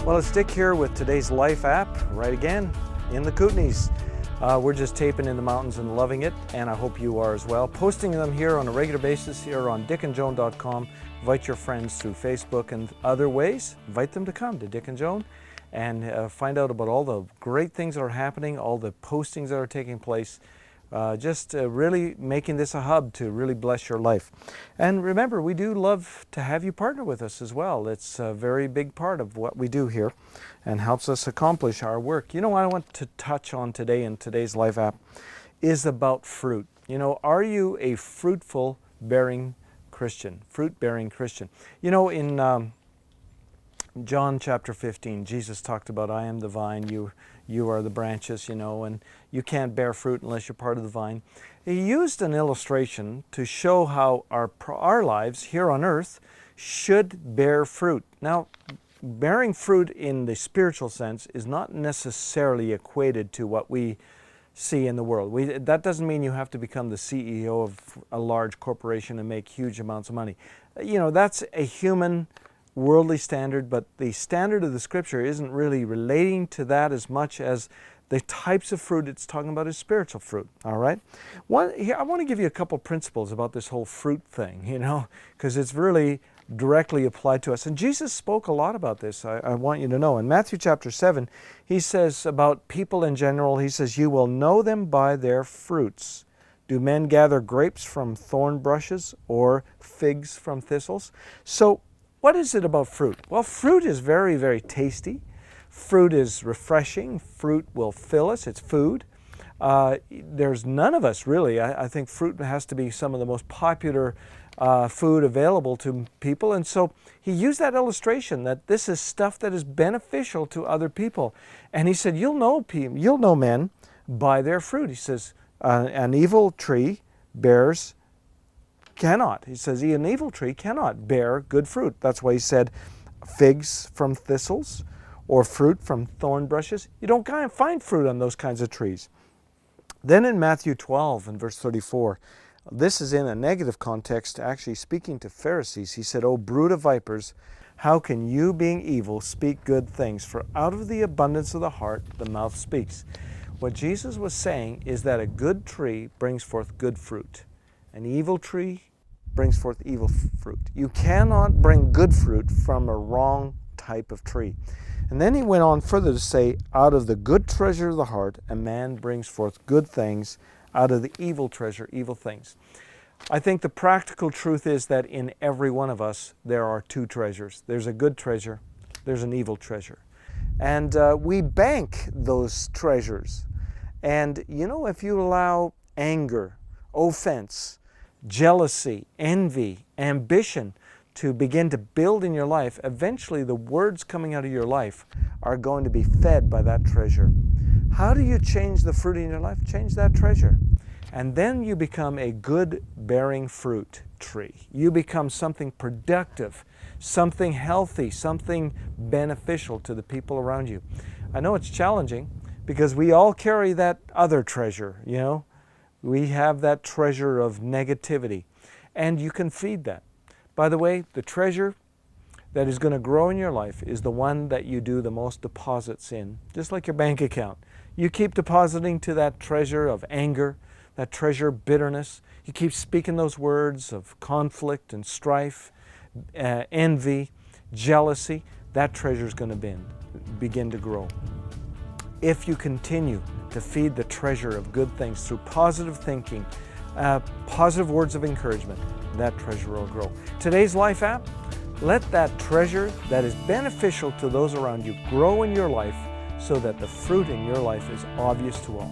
Well, it's Dick here with today's Life app, right again, in the Kootenays. We're just taping in the mountains and loving it, and I hope you are as well. Posting them here on a regular basis here on dickandjoan.com. Invite your friends through Facebook and other ways. Invite them to come to Dick and Joan and find out about all the great things that are happening, all the postings that are taking place. Just really making this a hub to really bless your life. And remember, we do love to have you partner with us as well. It's a very big part of what we do here and helps us accomplish our work. You know what I want to touch on today in today's Life app is about fruit. You know, are you a fruitful bearing Christian? Fruit-bearing Christian. You know, in John chapter 15, Jesus talked about, I am the vine, you are the branches, you know, and you can't bear fruit unless you're part of the vine. He used an illustration to show how our lives here on earth should bear fruit. Now, bearing fruit in the spiritual sense is not necessarily equated to what we see in the world. That doesn't mean you have to become the CEO of a large corporation and make huge amounts of money. You know, that's a human worldly standard, but the standard of the scripture isn't really relating to that as much as the types of fruit it's talking about is spiritual fruit, all right? I want to give you a couple principles about this whole fruit thing, you know, because it's really directly applied to us. And Jesus spoke a lot about this, I want you to know. In Matthew chapter 7, he says about people in general, he says, you will know them by their fruits. Do men gather grapes from thorn bushes or figs from thistles? So, what is it about fruit? Well, fruit is very, very tasty. Fruit is refreshing. Fruit will fill us. It's food. There's none of us really. I think fruit has to be some of the most popular food available to people. And so he used that illustration that this is stuff that is beneficial to other people. And he said, you'll know men by their fruit. He says, an evil tree he says, an evil tree cannot bear good fruit. That's why he said figs from thistles or fruit from thorn bushes. You don't find fruit on those kinds of trees. Then in Matthew 12 and verse 34, this is in a negative context, actually speaking to Pharisees. He said, O brood of vipers, how can you, being evil, speak good things? For out of the abundance of the heart, the mouth speaks. What Jesus was saying is that a good tree brings forth good fruit. An evil tree brings forth evil fruit. You cannot bring good fruit from a wrong type of tree. And then he went on further to say, out of the good treasure of the heart, a man brings forth good things. Out of the evil treasure, evil things. I think the practical truth is that in every one of us, there are two treasures. There's a good treasure, there's an evil treasure. And we bank those treasures. And you know, if you allow anger, offense, jealousy, envy, ambition to begin to build in your life, eventually the words coming out of your life are going to be fed by that treasure. How do you change the fruit in your life? Change that treasure. And then you become a good bearing fruit tree. You become something productive, something healthy, something beneficial to the people around you. I know it's challenging because we all carry that other treasure, you know. We have that treasure of negativity, and you can feed that. By the way, the treasure that is going to grow in your life is the one that you do the most deposits in, just like your bank account. You keep depositing to that treasure of anger, that treasure of bitterness. You keep speaking those words of conflict and strife, envy, jealousy. That treasure is going to begin to grow. If you continue to feed the treasure of good things through positive thinking, positive words of encouragement, that treasure will grow. Today's Life app, let that treasure that is beneficial to those around you grow in your life so that the fruit in your life is obvious to all.